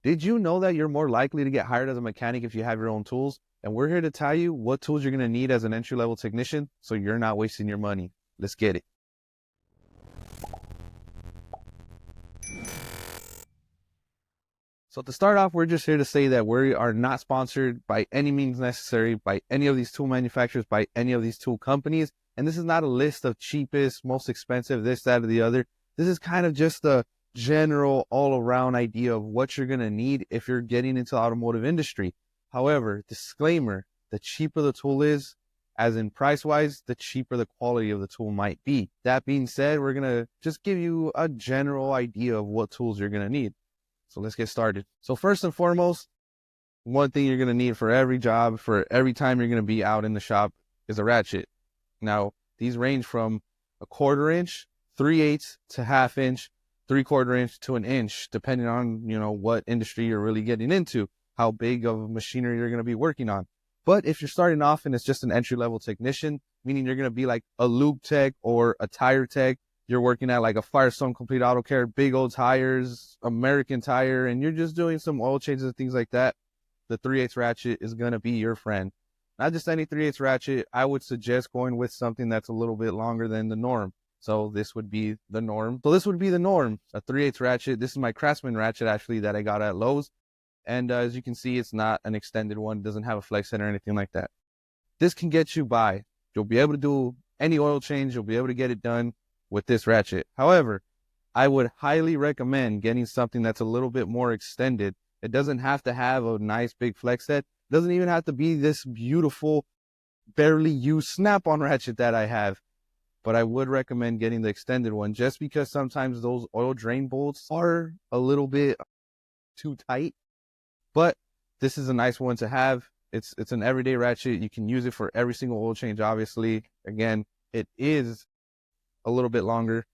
Did you know that you're more likely to get hired as a mechanic if you have your own tools? And we're here to tell you what tools you're going to need as an entry-level technician so you're not wasting your money. Let's get it. So to start off, we're just here to say that we are not sponsored by any means necessary by any of these tool manufacturers, by any of these tool companies. And this is not a list of cheapest, most expensive, this, that, or the other. This is kind of just a general all-around idea of what you're going to need if you're getting into the automotive industry. However, disclaimer, the cheaper the tool is, as in price-wise, the cheaper the quality of the tool might be. That being said, we're going to just give you a general idea of what tools you're going to need. So let's get started. So first and foremost, one thing you're going to need for every job, for every time you're going to be out in the shop, is a ratchet. Now, these range from 1/4 inch, 3/8 to 1/2 inch, 3/4 inch to 1 inch, depending on, what industry you're really getting into, how big of machinery you're going to be working on. But if you're starting off and it's just an entry-level technician, meaning you're going to be like a lube tech or a tire tech, you're working at like a Firestone Complete Auto Care, big old tires, American Tire, and you're just doing some oil changes and things like that, the 3/8 ratchet is going to be your friend. Not just any 3/8 ratchet. I would suggest going with something that's a little bit longer than the norm. So this would be the norm. A 3/8 ratchet. This is my Craftsman ratchet, actually, that I got at Lowe's. And as you can see, it's not an extended one. It doesn't have a flex head or anything like that. This can get you by. You'll be able to do any oil change. You'll be able to get it done with this ratchet. However, I would highly recommend getting something that's a little bit more extended. It doesn't have to have a nice big flex head. It doesn't even have to be this beautiful, barely used snap-on ratchet that I have. But I would recommend getting the extended one just because sometimes those oil drain bolts are a little bit too tight. But this is a nice one to have. It's an everyday ratchet. You can use it for every single oil change, obviously. Again, it is a little bit longer.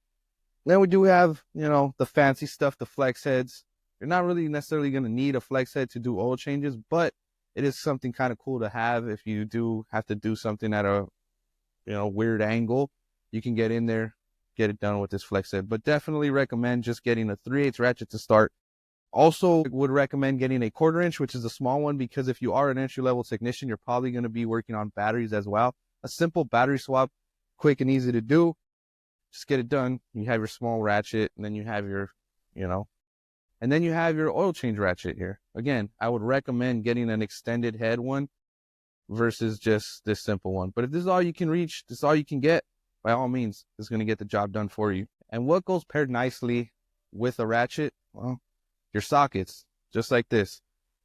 Then we do have, the fancy stuff, the flex heads. You're not really necessarily going to need a flex head to do oil changes, but it is something kind of cool to have if you do have to do something at a, weird angle. You can get in there, get it done with this flex head. But definitely recommend just getting a 3/8 ratchet to start. Also would recommend getting a 1/4 inch, which is a small one, because if you are an entry-level technician, you're probably going to be working on batteries as well. A simple battery swap, quick and easy to do. Just get it done. You have your small ratchet, and then you have your, and then you have your oil change ratchet here. Again, I would recommend getting an extended head one versus just this simple one. But if this is all you can reach, this is all you can get, by all means, it's going to get the job done for you. And what goes paired nicely with a ratchet? Well, your sockets, just like this.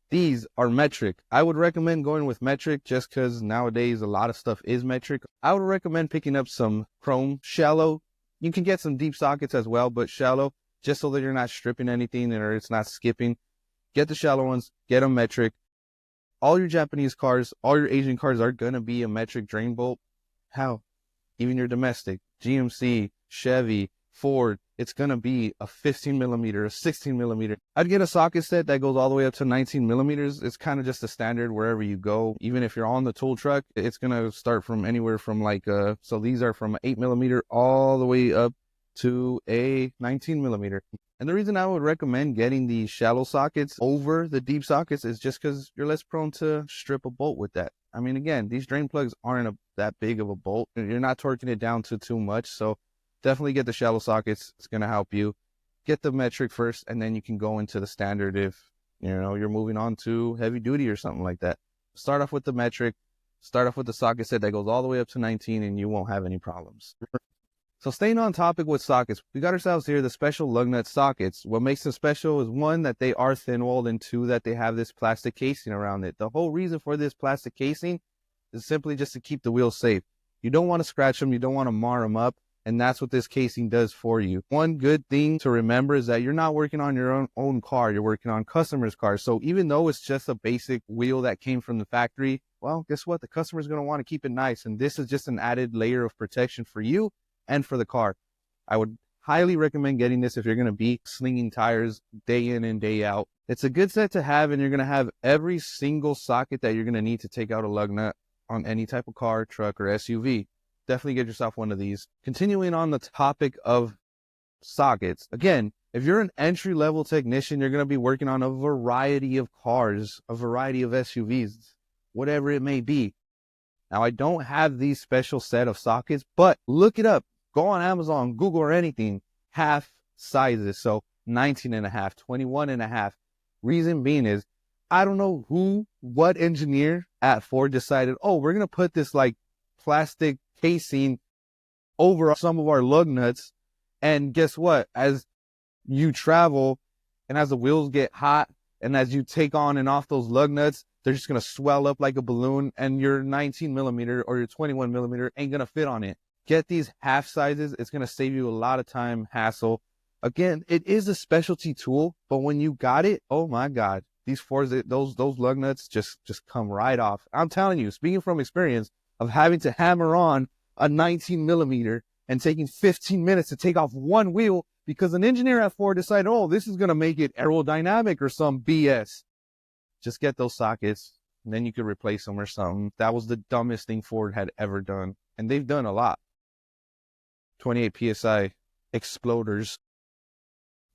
These are metric. I would recommend going with metric just because nowadays a lot of stuff is metric. I would recommend picking up some chrome shallow. You can get some deep sockets as well, but shallow, just so that you're not stripping anything or it's not skipping. Get the shallow ones, get them metric. All your Japanese cars, all your Asian cars are going to be a metric drain bolt. How? Even your domestic, GMC, Chevy, Ford, it's going to be a 15 millimeter, a 16 millimeter. I'd get a socket set that goes all the way up to 19 millimeters. It's kind of just a standard wherever you go. Even if you're on the tool truck, it's going to start from anywhere from so these are from 8 millimeter all the way up to a 19 millimeter. And the reason I would recommend getting the shallow sockets over the deep sockets is just because you're less prone to strip a bolt with that. I mean, again, these drain plugs aren't that big of a bolt. You're not torquing it down to too much. So definitely get the shallow sockets. It's going to help you. Get the metric first, and then you can go into the standard if, you're moving on to heavy duty or something like that. Start off with the metric. Start off with the socket set that goes all the way up to 19, and you won't have any problems. So staying on topic with sockets, we got ourselves here the special lug nut sockets. What makes them special is, one, that they are thin-walled, and two, that they have this plastic casing around it. The whole reason for this plastic casing is simply just to keep the wheels safe. You don't want to scratch them. You don't want to mar them up. And that's what this casing does for you. One good thing to remember is that you're not working on your own car. You're working on customers' cars. So even though it's just a basic wheel that came from the factory, well, guess what? The customer's going to want to keep it nice. And this is just an added layer of protection for you and for the car. I would highly recommend getting this if you're going to be slinging tires day in and day out. It's a good set to have, and you're going to have every single socket that you're going to need to take out a lug nut on any type of car, truck, or SUV. Definitely get yourself one of these. Continuing on the topic of sockets, again, If you're an entry-level technician, you're going to be working on a variety of cars, a variety of SUVs, whatever it may be. Now, I don't have these special set of sockets, but look it up. Go on Amazon, Google, or anything. Half sizes. So 19 and a half, 21 and a half. Reason being is, I don't know what engineer at Ford decided, oh, we're going to put this like plastic casing over some of our lug nuts. And guess what? As you travel and as the wheels get hot and as you take on and off those lug nuts, they're just going to swell up like a balloon and your 19 millimeter or your 21 millimeter ain't going to fit on it. Get these half sizes. It's going to save you a lot of time, hassle. Again, it is a specialty tool, but when you got it, oh my God, these Fords, those lug nuts just come right off. I'm telling you, speaking from experience of having to hammer on a 19 millimeter and taking 15 minutes to take off one wheel because an engineer at Ford decided, oh, this is going to make it aerodynamic or some BS. Just get those sockets, and then you could replace them or something. That was the dumbest thing Ford had ever done. And they've done a lot. 28 PSI exploders.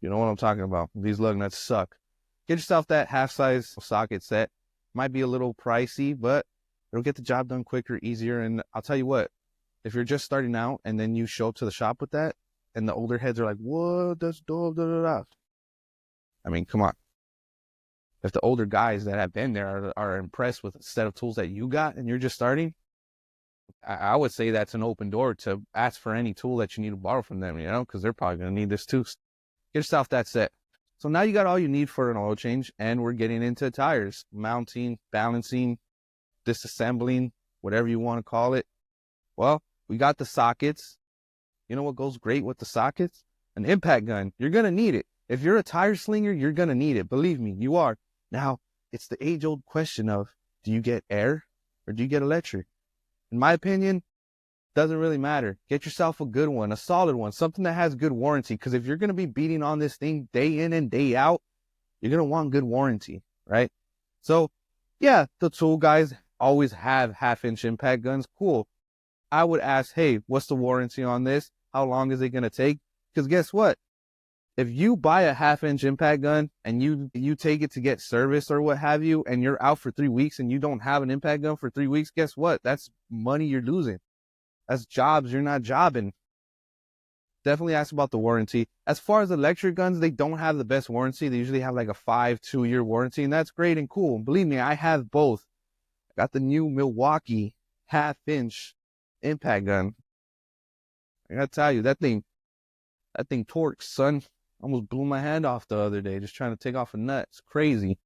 You know what I'm talking about. These lug nuts suck. Get yourself that half-size socket set. Might be a little pricey, but it'll get the job done quicker, easier. And I'll tell you what, if you're just starting out and then you show up to the shop with that, and the older heads are like, what? That's dope, da, da, da. I mean, come on. If the older guys that have been there are impressed with a set of tools that you got and you're just starting, I would say that's an open door to ask for any tool that you need to borrow from them, you know, because they're probably going to need this too. Get yourself that set. So now you got all you need for an oil change, and we're getting into tires, mounting, balancing, disassembling, whatever you want to call it. Well, we got the sockets. You know what goes great with the sockets? An impact gun. You're going to need it. If you're a tire slinger, you're going to need it. Believe me, you are. Now, it's the age-old question of, do you get air or do you get electric? In my opinion, doesn't really matter. Get yourself a good one, a solid one, something that has good warranty. Because if you're going to be beating on this thing day in and day out, you're going to want good warranty, right? So, yeah, the tool guys always have half-inch impact guns. Cool. I would ask, hey, what's the warranty on this? How long is it going to take? Because guess what? If you buy a half-inch impact gun and you take it to get serviced or what have you, and you're out for 3 weeks and you don't have an impact gun for 3 weeks, guess what? That's money you're losing. That's jobs you're not jobbing. Definitely ask about the warranty. As far as electric guns, they don't have the best warranty. They usually have like a 2-year warranty, and that's great and cool. Believe me, I have both. I got the new Milwaukee half-inch impact gun. I gotta tell you, that thing torques, son. Almost blew my hand off the other day just trying to take off a nut. It's crazy.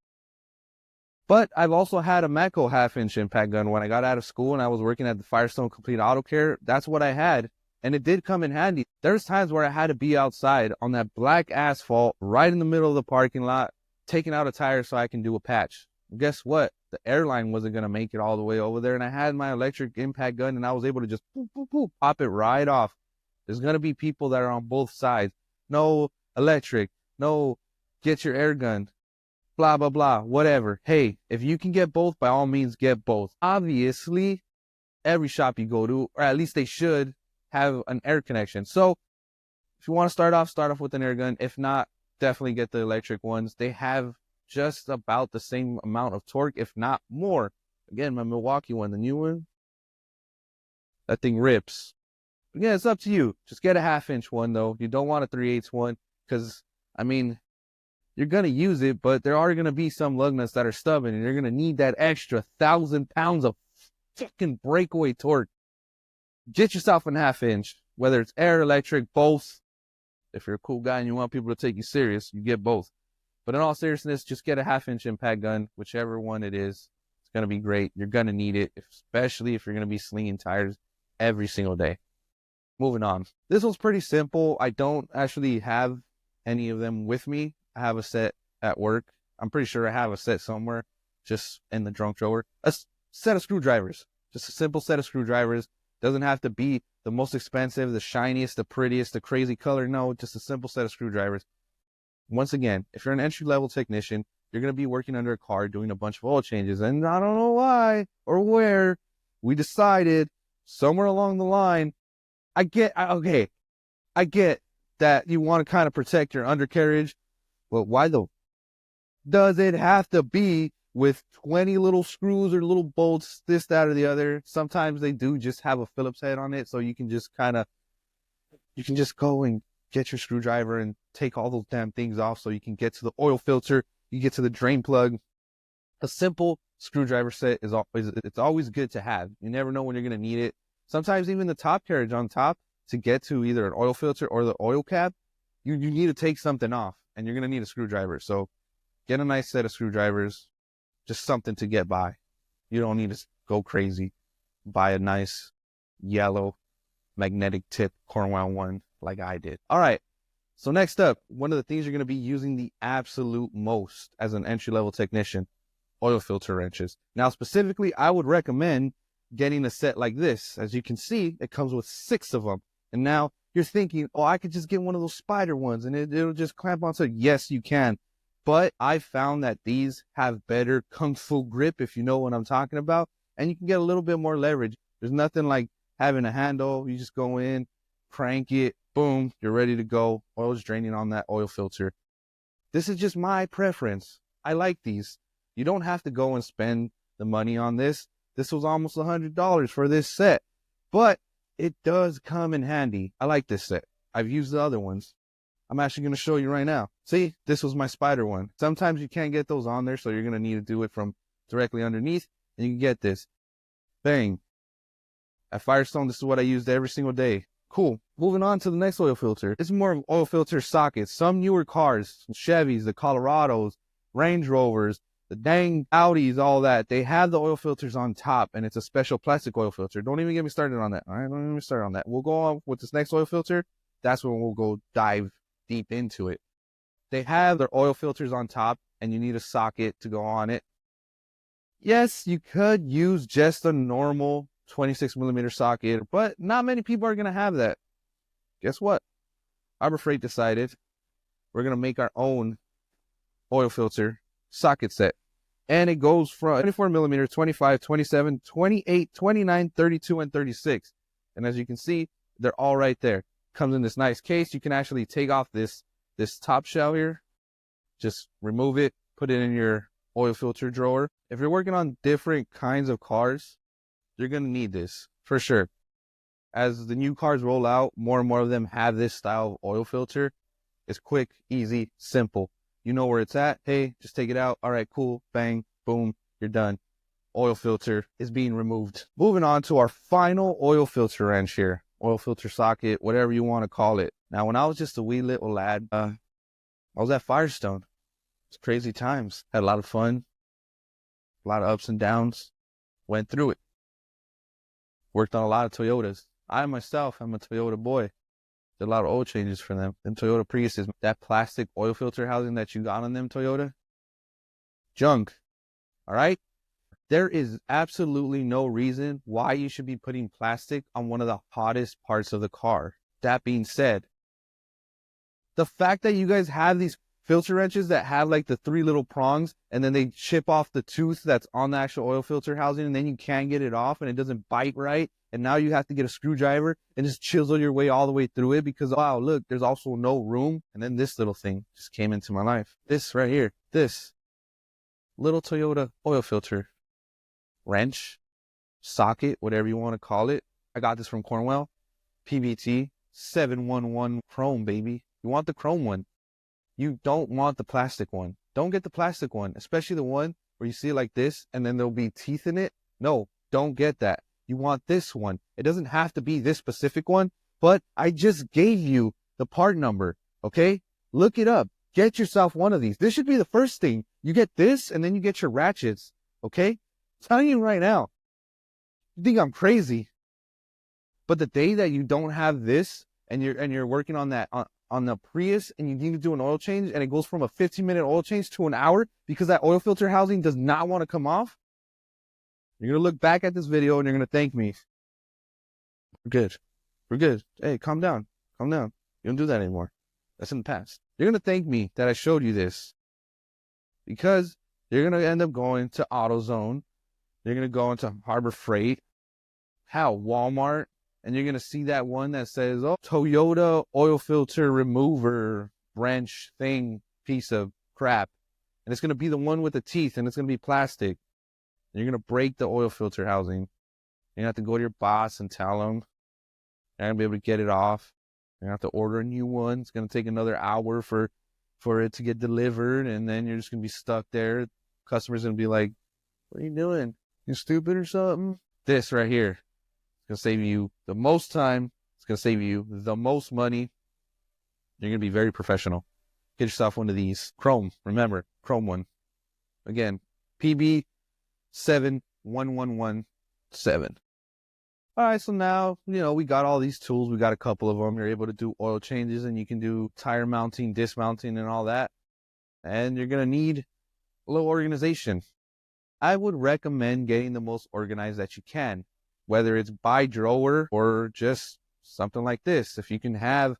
But I've also had a Matco half-inch impact gun when I got out of school and I was working at the Firestone Complete Auto Care. That's what I had. And it did come in handy. There's times where I had to be outside on that black asphalt right in the middle of the parking lot, taking out a tire so I can do a patch. Guess what? The airline wasn't going to make it all the way over there. And I had my electric impact gun and I was able to just pop it right off. There's going to be people that are on both sides. No electric. No, get your air gun. Blah, blah, blah, whatever. Hey, if you can get both, by all means, get both. Obviously, every shop you go to, or at least they should, have an air connection. So if you want to start off with an air gun. If not, definitely get the electric ones. They have just about the same amount of torque, if not more. Again, my Milwaukee one, the new one, that thing rips. But yeah, it's up to you. Just get a half-inch one, though. You don't want a 3/8 one because, I mean, you're going to use it, but there are going to be some lug nuts that are stubborn, and you're going to need that extra 1,000 pounds of fucking breakaway torque. Get yourself a half-inch, whether it's air, electric, both. If you're a cool guy and you want people to take you serious, you get both. But in all seriousness, just get a half-inch impact gun, whichever one it is. It's going to be great. You're going to need it, especially if you're going to be slinging tires every single day. Moving on. This one's pretty simple. I don't actually have any of them with me. I have a set at work. I'm pretty sure I have a set somewhere, just in the trunk drawer. A set of screwdrivers. Just a simple set of screwdrivers. Doesn't have to be the most expensive, the shiniest, the prettiest, the crazy color. No, just a simple set of screwdrivers. Once again, if you're an entry-level technician, you're going to be working under a car doing a bunch of oil changes. And I don't know why or where we decided somewhere along the line, I get that you want to kind of protect your undercarriage. But why though? Does it have to be with 20 little screws or little bolts, this, that, or the other? Sometimes they do just have a Phillips head on it, so you can just go and get your screwdriver and take all those damn things off so you can get to the oil filter, you get to the drain plug. A simple screwdriver set is always good to have. You never know when you're going to need it. Sometimes even the top carriage on top to get to either an oil filter or the oil cap, you need to take something off, and you're going to need a screwdriver. So get a nice set of screwdrivers, just something to get by. You don't need to go crazy. Buy a nice yellow magnetic tip Cornwell one like I did. All right. So next up, one of the things you're going to be using the absolute most as an entry-level technician, oil filter wrenches. Now, specifically, I would recommend getting a set like this. As you can see, it comes with 6 of them. And now you're thinking, oh, I could just get one of those spider ones and it'll just clamp onto it. Yes, you can. But I found that these have better kung fu grip, if you know what I'm talking about. And you can get a little bit more leverage. There's nothing like having a handle. You just go in, crank it, boom, you're ready to go. Oil's draining on that oil filter. This is just my preference. I like these. You don't have to go and spend the money on this. This was almost $100 for this set, but it does come in handy. I like this set. I've used the other ones. I'm actually going to show you right now. See, this was my spider one. Sometimes you can't get those on there, so you're going to need to do it from directly underneath, and you can get this. Bang. At Firestone, this is what I used every single day. Cool. Moving on to the next oil filter. It's more of oil filter sockets. Some newer cars, Chevys, the Colorados, Range Rovers, the dang Audis, all that, they have the oil filters on top, and it's a special plastic oil filter. Don't even get me started on that. All right, don't even get me started on that. We'll go on with this next oil filter. That's when we'll go dive deep into it. They have their oil filters on top, and you need a socket to go on it. Yes, you could use just a normal 26 millimeter socket, but not many people are going to have that. Guess what? Harbor Freight decided we're going to make our own oil filter socket set. And it goes from 24 millimeter, 25, 27, 28, 29, 32, and 36. And as you can see, they're all right there. Comes in this nice case. You can actually take off this top shell here. Just remove it, put it in your oil filter drawer. If you're working on different kinds of cars, you're going to need this for sure. As the new cars roll out, more and more of them have this style of oil filter. It's quick, easy, simple. You know where it's at. Hey, just take it out. All right, cool. Bang, boom, you're done. Oil filter is being removed. Moving on to our final oil filter wrench here. Oil filter socket, whatever you want to call it. Now, when I was just a wee little lad, I was at Firestone. It's crazy times. Had a lot of fun. A lot of ups and downs. Went through it. Worked on a lot of Toyotas. I myself am a Toyota boy. Did a lot of oil changes for them. Them Toyota Priuses, that plastic oil filter housing that you got on them Toyota, junk. All right? There is absolutely no reason why you should be putting plastic on one of the hottest parts of the car. That being said, the fact that you guys have these filter wrenches that have like the 3 little prongs and then they chip off the tooth that's on the actual oil filter housing and then you can't get it off and it doesn't bite right. And now you have to get a screwdriver and just chisel your way all the way through it because, wow, look, there's also no room. And then this little thing just came into my life. This right here, this little Toyota oil filter wrench, socket, whatever you want to call it. I got this from Cornwell. PBT 711 chrome, baby. You want the chrome one. You don't want the plastic one. Don't get the plastic one, especially the one where you see it like this and then there'll be teeth in it. No, don't get that. You want this one. It doesn't have to be this specific one, but I just gave you the part number, okay? Look it up. Get yourself one of these. This should be the first thing. You get this, and then you get your ratchets, okay? I'm telling you right now. You think I'm crazy. But the day that you don't have this, and you're working on that on the Prius, and you need to do an oil change, and it goes from a 15-minute oil change to an hour because that oil filter housing does not want to come off, you're going to look back at this video and you're going to thank me. We're good. We're good. Hey, calm down. Calm down. You don't do that anymore. That's in the past. You're going to thank me that I showed you this because you're going to end up going to AutoZone. You're going to go into Harbor Freight. Hell, Walmart. and you're going to see that one that says, oh, Toyota oil filter remover wrench thing, piece of crap. And it's going to be the one with the teeth, and it's going to be plastic. And you're going to break the oil filter housing. You're going to have to go to your boss and tell them. You're not going to be able to get it off. You're going to have to order a new one. It's going to take another hour for it to get delivered, and then you're just going to be stuck there. Customer's going to be like, what are you doing? You stupid or something? This right here is going to save you the most time. It's going to save you the most money. You're going to be very professional. Get yourself one of these. Chrome. Remember, Chrome one. Again, PB 71117. All right, so now, we got all these tools. We got a couple of them. You're able to do oil changes, and you can do tire mounting, dismounting, and all that. And you're going to need a little organization. I would recommend getting the most organized that you can, whether it's by drawer or just something like this. If you can have,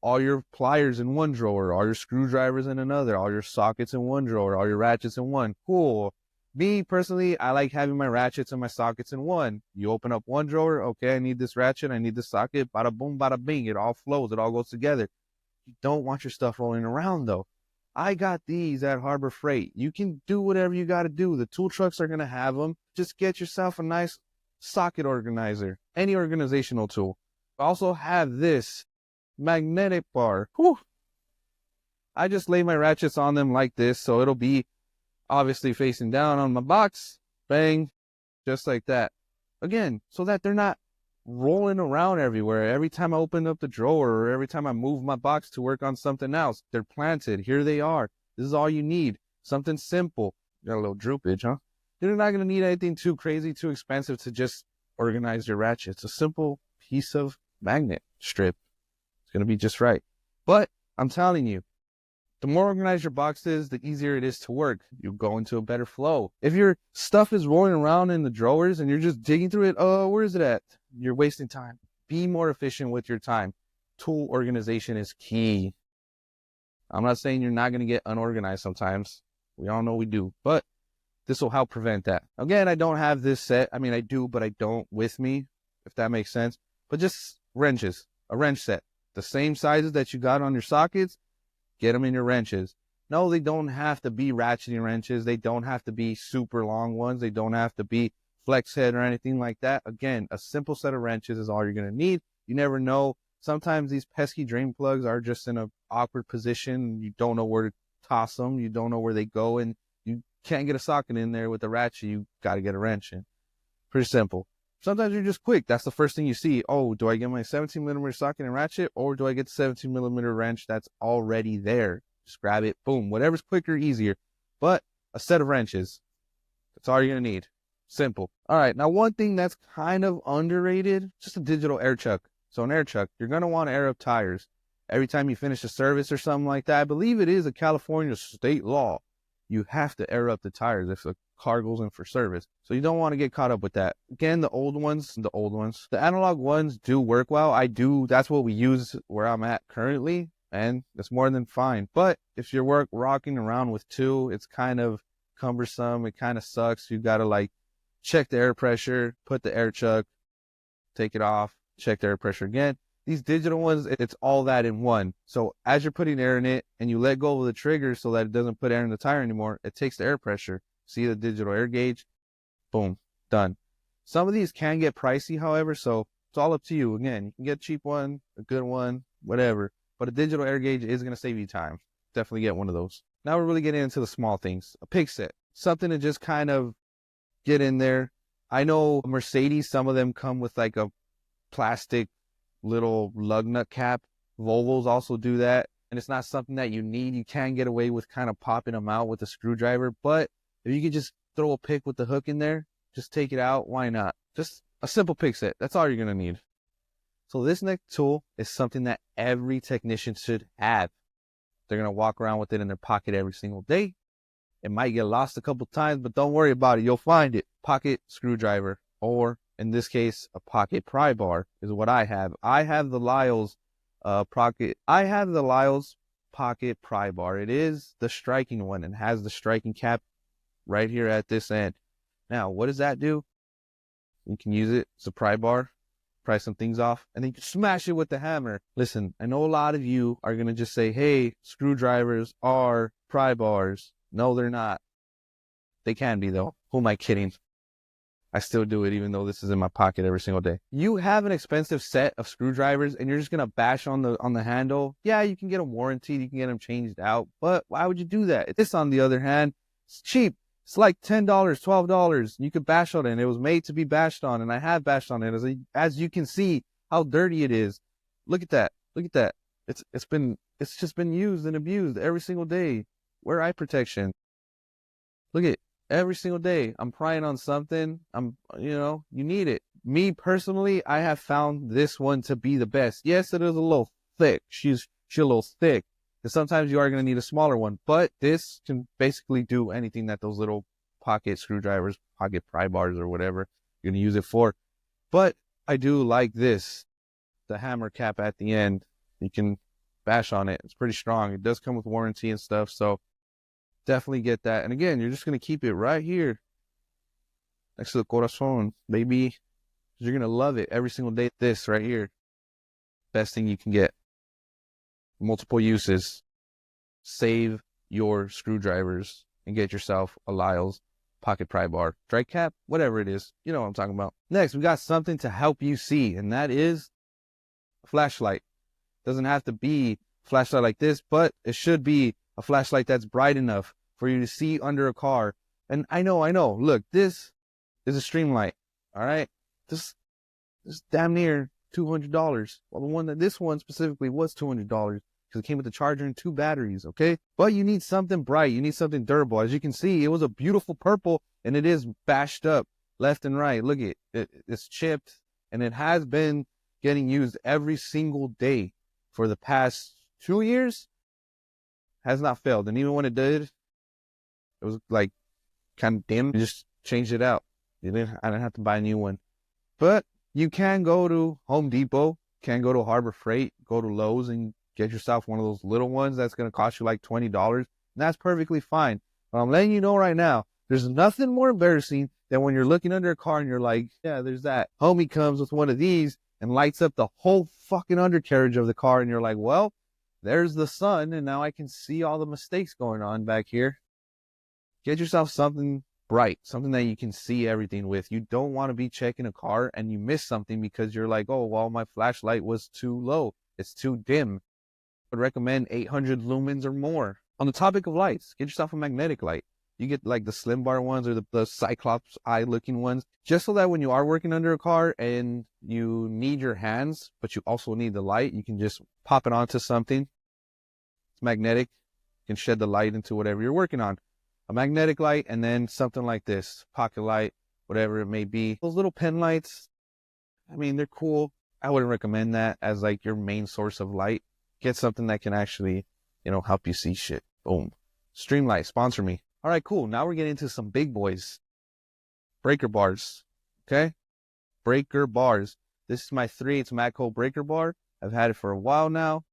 all your pliers in one drawer, all your screwdrivers in another, all your sockets in one drawer, all your ratchets in one, cool. Me, personally, I like having my ratchets and my sockets in one. You open up one drawer, okay, I need this ratchet, I need this socket, bada boom, bada bing, it all flows, it all goes together. You don't want your stuff rolling around, though. I got these at Harbor Freight. You can do whatever you got to do. The tool trucks are going to have them. Just get yourself a nice socket organizer, any organizational tool. I also have this magnetic bar. Whew. I just lay my ratchets on them like this, so it'll be obviously facing down on my box. Bang, just like that. Again, so that they're not rolling around everywhere. Every time I open up the drawer or every time I move my box to work on something else, they're planted. Here they are. This is all you need. Something simple. Got a little droopage, huh? You're not going to need anything too crazy, too expensive to just organize your ratchets. A simple piece of magnet strip. It's going to be just right. But I'm telling you, the more organized your box is, the easier it is to work. You go into a better flow. If your stuff is rolling around in the drawers and you're just digging through it, where is it at? You're wasting time. Be more efficient with your time. Tool organization is key. I'm not saying you're not going to get unorganized sometimes. We all know we do. But this will help prevent that. Again, I don't have this set. I mean, I do, but I don't with me, if that makes sense. But just wrenches. A wrench set. The same sizes that you got on your sockets. Get them in your wrenches. No, they don't have to be ratcheting wrenches. They don't have to be super long ones. They don't have to be flex head or anything like that. Again, a simple set of wrenches is all you're going to need. You never know. Sometimes these pesky drain plugs are just in an awkward position. You don't know where to toss them. You don't know where they go, and you can't get a socket in there with a ratchet. You got to get a wrench in. Pretty simple. Sometimes you're just quick. That's the first thing you see. Oh, do I get my 17 millimeter socket and ratchet, or do I get the 17 millimeter wrench that's already there? Just grab it. Boom. Whatever's quicker, easier. But a set of wrenches. That's all you're going to need. Simple. All right. Now, one thing that's kind of underrated, just a digital air chuck. So an air chuck, you're going to want to air up tires. Every time you finish a service or something like that, I believe it is a California state law. You have to air up the tires if the car goes in for service. So you don't want to get caught up with that. Again, the analog ones do work well. That's what we use where I'm at currently, and it's more than fine. But if you're rocking around with two, it's kind of cumbersome. It kind of sucks. You got to check the air pressure, put the air chuck, take it off, check the air pressure again. These digital ones, it's all that in one. So as you're putting air in it and you let go of the trigger so that it doesn't put air in the tire anymore, it takes the air pressure. See the digital air gauge? Boom, done. Some of these can get pricey, however, so it's all up to you. Again, you can get a cheap one, a good one, whatever. But a digital air gauge is going to save you time. Definitely get one of those. Now we're really getting into the small things. A pig set. Something to just kind of get in there. I know Mercedes, some of them come with a plastic little lug nut cap. Volvos also do that, and it's not something that you need. You can get away with kind of popping them out with a screwdriver, but if you could just throw a pick with the hook in there, just take it out, why not? Just a simple pick set. That's all you're going to need. So this next tool is something that every technician should have. They're going to walk around with it in their pocket every single day. It might get lost a couple times, but don't worry about it. You'll find it. Pocket screwdriver, or in this case, a pocket pry bar is what I have. I have the Lyle's pocket pry bar. It is the striking one and has the striking cap right here at this end. Now, what does that do? You can use it as a pry bar. pry some things off, and then you can smash it with the hammer. Listen, I know a lot of you are going to just say, hey, screwdrivers are pry bars. No, they're not. They can be, though. Who am I kidding? I still do it, even though this is in my pocket every single day. You have an expensive set of screwdrivers and you're just going to bash on the handle. Yeah, you can get them warranted. You can get them changed out. But why would you do that? This, on the other hand, it's cheap. It's like $10, $12. You could bash on it. And it was made to be bashed on. And I have bashed on it. As you can see how dirty it is. Look at that. Look at that. It's just been used and abused every single day. Wear eye protection. Look at every single day. I'm prying on something. You need it. Me personally, I have found this one to be the best. Yes, it is a little thick. She's a little thick. Because sometimes you are going to need a smaller one. But this can basically do anything that those little pocket screwdrivers, pocket pry bars or whatever you're going to use it for. But I do like this. The hammer cap at the end. You can bash on it. It's pretty strong. It does come with warranty and stuff. So definitely get that. And again, you're just going to keep it right here next to the corazon, baby. You're going to love it every single day. This right here. Best thing you can get. Multiple uses. Save your screwdrivers and get yourself a Lyle's pocket pry bar, strike cap, whatever it is. You know what I'm talking about. Next, we got something to help you see, and that is a flashlight. Doesn't have to be a flashlight like this, but it should be a flashlight that's bright enough for you to see under a car. And I know. Look, this is a streamlight. All right. This is damn near $200. Well, this one specifically was $200 because it came with the charger and 2 batteries. Okay. But you need something bright. You need something durable. As you can see, it was a beautiful purple and it is bashed up left and right. Look at it. It's chipped and it has been getting used every single day for the past 2 years. Has not failed. And even when it did, it was like kind of dim. You just changed it out. I didn't have to buy a new one. But you can go to Home Depot, can go to Harbor Freight, go to Lowe's and get yourself one of those little ones that's going to cost you like $20. And that's perfectly fine. But I'm letting you know right now, there's nothing more embarrassing than when you're looking under a car and you're like, yeah, there's that. Homie comes with one of these and lights up the whole fucking undercarriage of the car. And you're like, well, there's the sun, and now I can see all the mistakes going on back here. Get yourself something bright, something that you can see everything with. You don't want to be checking a car and you miss something because you're like, oh, well, my flashlight was too low. It's too dim. I would recommend 800 lumens or more. On the topic of lights, get yourself a magnetic light. You get like the slim bar ones or the Cyclops eye looking ones, just so that when you are working under a car and you need your hands, but you also need the light, you can just pop it onto something. It's magnetic. You can shed the light into whatever you're working on. A magnetic light and then something like this, pocket light, whatever it may be. Those little pen lights, I mean, they're cool. I wouldn't recommend that as like your main source of light. Get something that can actually, help you see shit. Boom. Streamlight, sponsor me. All right, cool. Now we're getting into some big boys. Breaker bars. Okay? Breaker bars. This is my 3/8 Matco breaker bar. I've had it for a while now,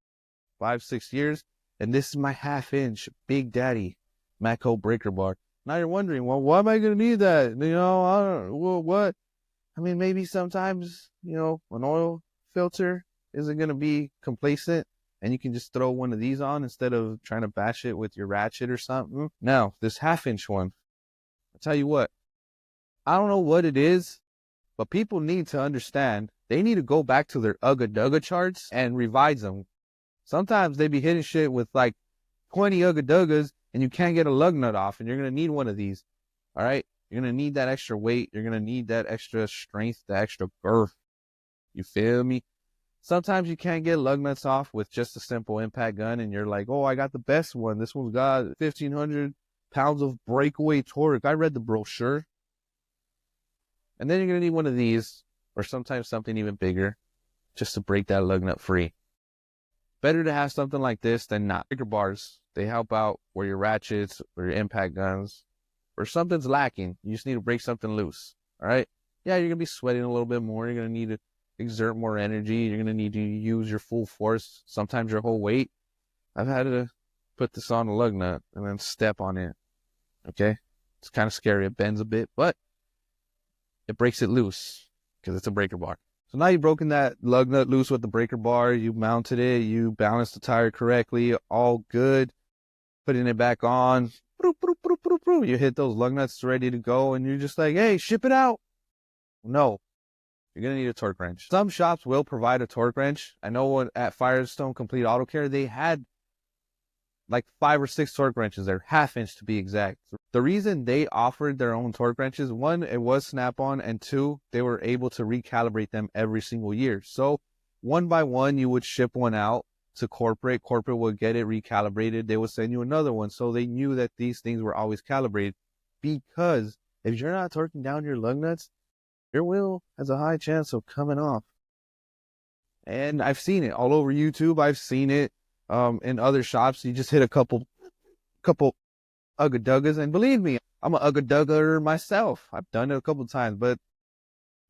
5-6 years. And this is my 1/2 inch Big Daddy Matco breaker bar. Now you're wondering, well, why am I going to need that? What? I mean, maybe sometimes, an oil filter isn't going to be complacent and you can just throw one of these on instead of trying to bash it with your ratchet or something. Now, this 1/2 inch one, I'll tell you what, I don't know what it is, but people need to understand they need to go back to their Ugga Dugga charts and revise them. Sometimes they be hitting shit with like 20 Ugga Duggas and you can't get a lug nut off, and you're going to need one of these. All right? You're going to need that extra weight. You're going to need that extra strength, the extra girth. You feel me? Sometimes you can't get lug nuts off with just a simple impact gun, and you're like, oh, I got the best one. This one's got 1,500 pounds of breakaway torque. I read the brochure. And then you're going to need one of these, or sometimes something even bigger, just to break that lug nut free. Better to have something like this than not. Breaker bars, they help out where your ratchets or your impact guns or something's lacking. You just need to break something loose. All right? Yeah, you're going to be sweating a little bit more. You're going to need to exert more energy. You're going to need to use your full force, sometimes your whole weight. I've had to put this on a lug nut and then step on it. Okay? It's kind of scary. It bends a bit, but it breaks it loose because it's a breaker bar. So now you've broken that lug nut loose with the breaker bar, you mounted it, you balanced the tire correctly, all good, putting it back on, you hit those lug nuts ready to go, and you're just like, hey, ship it out. No, you're going to need a torque wrench. Some shops will provide a torque wrench. I know at Firestone Complete Auto Care, they had like 5 or 6 torque wrenches there, 1/2 inch to be exact. The reason they offered their own torque wrenches, one, it was snap-on, and two, they were able to recalibrate them every single year. So one by one, you would ship one out to corporate. Corporate would get it recalibrated. They would send you another one. So they knew that these things were always calibrated, because if you're not torquing down your lug nuts, your wheel has a high chance of coming off. And I've seen it all over YouTube. I've seen it in other shops. You just hit a couple ugga-duggas, and believe me, I'm an ugga-dugger myself. I've done it a couple of times, but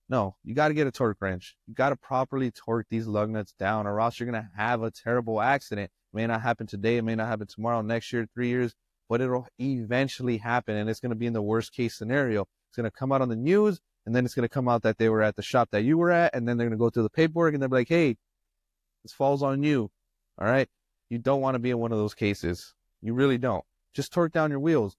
no, you got to get a torque wrench. You got to properly torque these lug nuts down, or else you're going to have a terrible accident. It may not happen today, it may not happen tomorrow, next year, 3 years, but it'll eventually happen, and it's going to be in the worst case scenario. It's going to come out on the news, and then it's going to come out that they were at the shop that you were at, and then they're going to go through the paperwork, and they'll be like, hey, this falls on you. All right? You don't want to be in one of those cases. You really don't. Just torque down your wheels.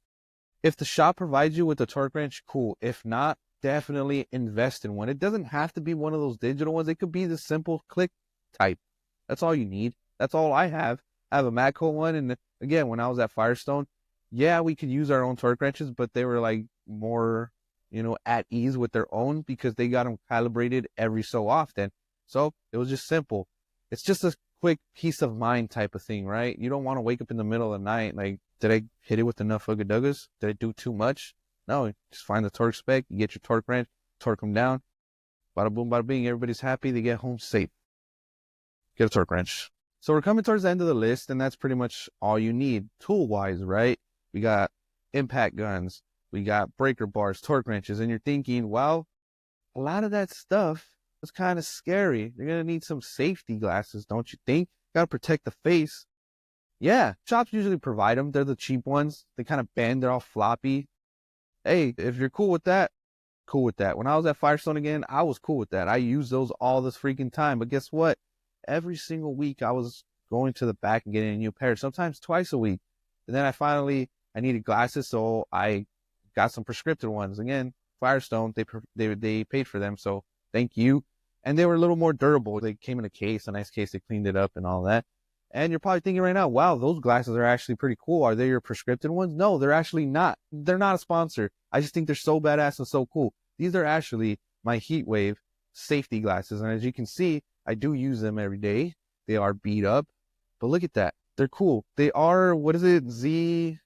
If the shop provides you with a torque wrench, cool. If not, definitely invest in one. It doesn't have to be one of those digital ones. It could be the simple click type. That's all you need. That's all I have. I have a Matco one, and again, when I was at Firestone, yeah, we could use our own torque wrenches, but they were like more, at ease with their own, because they got them calibrated every so often. So it was just simple. It's just a quick peace of mind type of thing, right? You don't want to wake up in the middle of the night like, did I hit it with enough ugga-duggas? Did I do too much? No, just find the torque spec, you get your torque wrench, torque them down, bada boom, bada bing, everybody's happy, they get home safe. Get a torque wrench. So we're coming towards the end of the list, and that's pretty much all you need tool-wise, right? We got impact guns, we got breaker bars, torque wrenches, and you're thinking, well, a lot of that stuff is kind of scary. You're going to need some safety glasses, don't you think? Got to protect the face. Yeah, shops usually provide them. They're the cheap ones. They kind of bend. They're all floppy. Hey, if you're cool with that, cool with that. When I was at Firestone again, I was cool with that. I used those all this freaking time. But guess what? Every single week, I was going to the back and getting a new pair, sometimes twice a week. And then I needed glasses, so I got some prescriptive ones. Again, Firestone, they paid for them, so thank you. And they were a little more durable. They came in a nice case. They cleaned it up and all that. And you're probably thinking right now, wow, those glasses are actually pretty cool. Are they your prescriptive ones? No, they're actually not. They're not a sponsor. I just think they're so badass and so cool. These are actually my Heat Wave safety glasses. And as you can see, I do use them every day. They are beat up, but look at that. They're cool. They are, Z87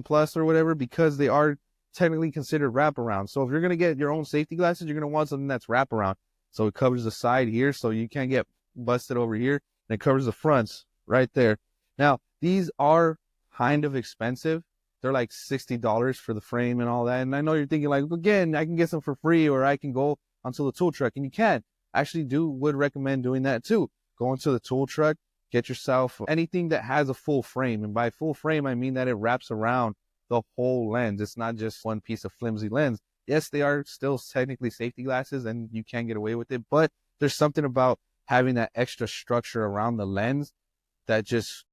plus or whatever, because they are technically considered wraparound. So if you're going to get your own safety glasses, you're going to want something that's wraparound. So it covers the side here, so you can't get busted over here. And it covers the fronts right there. Now, these are kind of expensive. They're like $60 for the frame and all that. And I know you're thinking like, again, I can get some for free, or I can go onto the tool truck. And you can. I actually would recommend doing that too. Go into the tool truck, get yourself anything that has a full frame. And by full frame, I mean that it wraps around the whole lens. It's not just one piece of flimsy lens. Yes, they are still technically safety glasses and you can get away with it, but there's something about having that extra structure around the lens that just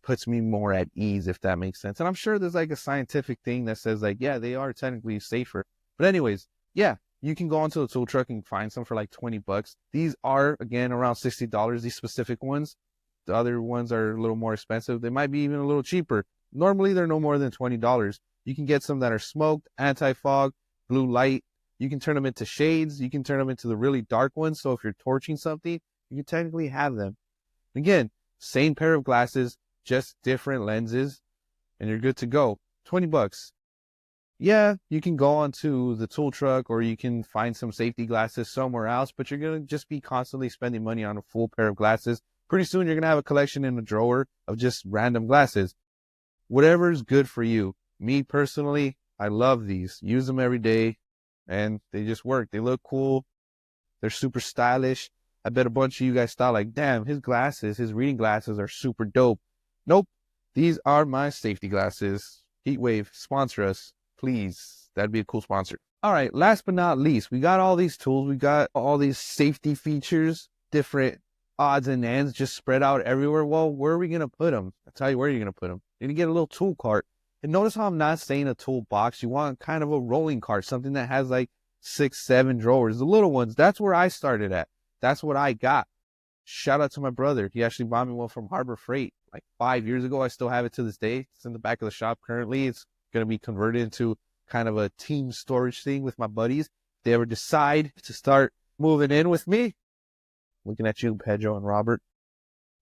puts me more at ease, if that makes sense. And I'm sure there's like a scientific thing that says like, yeah, they are technically safer. But anyways, yeah, you can go onto the tool truck and find some for like $20. These are, again, around $60, these specific ones. The other ones are a little more expensive. They might be even a little cheaper. Normally, they're no more than $20. You can get some that are smoked, anti-fog, blue light. You can turn them into shades. You can turn them into the really dark ones. So if you're torching something, you can technically have them. Again, same pair of glasses, just different lenses, and you're good to go. $20. Yeah, you can go onto the tool truck, or you can find some safety glasses somewhere else, but you're going to just be constantly spending money on a full pair of glasses. Pretty soon, you're going to have a collection in a drawer of just random glasses. Whatever is good for you. Me personally, I love these. Use them every day, and they just work. They look cool. They're super stylish. I bet a bunch of you guys thought like, damn, his reading glasses are super dope. Nope. These are my safety glasses. Heat Wave, sponsor us, please. That'd be a cool sponsor. All right, last but not least, we got all these tools, we got all these safety features, different odds and ends just spread out everywhere. Well, where are we going to put them? I'll tell you where you're going to put them. You're going to get a little tool cart. And notice how I'm not saying a toolbox. You want kind of a rolling cart, something that has like 6, 7 drawers. The little ones, that's where I started at. That's what I got. Shout out to my brother. He actually bought me one from Harbor Freight like 5 years ago. I still have it to this day. It's in the back of the shop currently. It's going to be converted into kind of a team storage thing with my buddies. If they ever decide to start moving in with me. Looking at you, Pedro and Robert.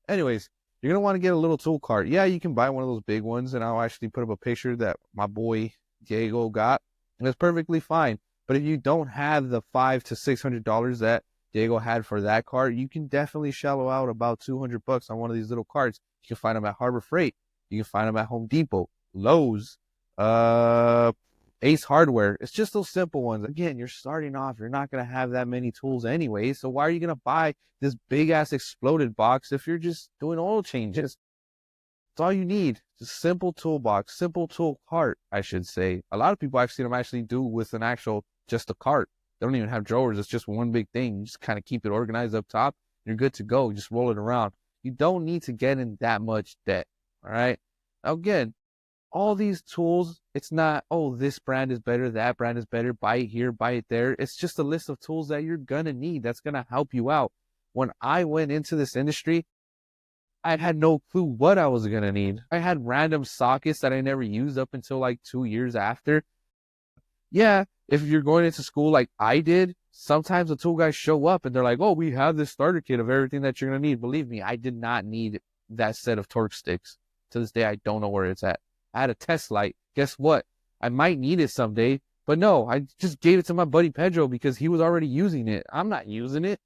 Anyways, you're going to want to get a little tool cart. Yeah, you can buy one of those big ones, and I'll actually put up a picture that my boy Diego got. And it's perfectly fine. But if you don't have the $500 to $600 that Diego had for that cart, you can definitely shallow out about $200 on one of these little carts. You can find them at Harbor Freight. You can find them at Home Depot, Lowe's, Ace Hardware. It's just those simple ones. Again, you're starting off. You're not going to have that many tools anyway. So why are you going to buy this big ass exploded box if you're just doing oil changes? That's all you need. Just simple toolbox, simple tool cart, I should say. A lot of people I've seen them actually do with an actual, just a cart. They don't even have drawers. It's just one big thing. You just kind of keep it organized up top. You're good to go. You just roll it around. You don't need to get in that much debt. All right. Now, again, all these tools, it's not, oh, this brand is better, that brand is better, buy it here, buy it there. It's just a list of tools that you're going to need. That's going to help you out. When I went into this industry, I had no clue what I was going to need. I had random sockets that I never used up until like 2 years after. Yeah, if you're going into school like I did, sometimes the tool guys show up and they're like, oh, we have this starter kit of everything that you're going to need. Believe me, I did not need that set of torque sticks. To this day, I don't know where it's at. I had a test light. Guess what? I might need it someday, but no, I just gave it to my buddy Pedro because he was already using it. I'm not using it.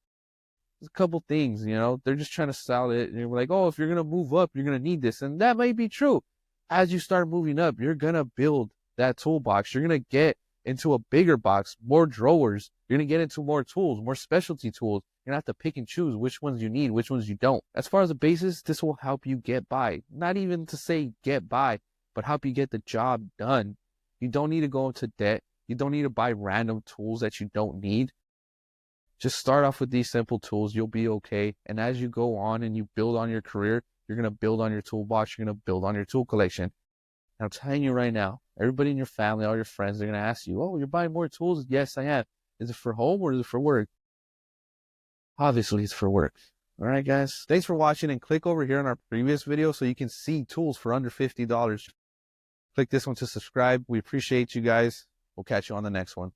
There's a couple things, you know, they're just trying to sell it. And you're like, oh, if you're going to move up, you're going to need this. And that might be true. As you start moving up, you're going to build that toolbox. You're going to get into a bigger box, more drawers. You're going to get into more tools, more specialty tools. You're going to have to pick and choose which ones you need, which ones you don't. As far as the basis, this will help you get by. Not even to say get by, but help you get the job done. You don't need to go into debt. You don't need to buy random tools that you don't need. Just start off with these simple tools. You'll be okay. And as you go on and you build on your career, you're going to build on your toolbox. You're going to build on your tool collection. And I'm telling you right now, everybody in your family, all your friends, they're going to ask you, oh, you're buying more tools? Yes, I am. Is it for home or is it for work? Obviously, it's for work. All right, guys. Thanks for watching, and click over here on our previous video so you can see tools for under $50. Click this one to subscribe. We appreciate you guys. We'll catch you on the next one.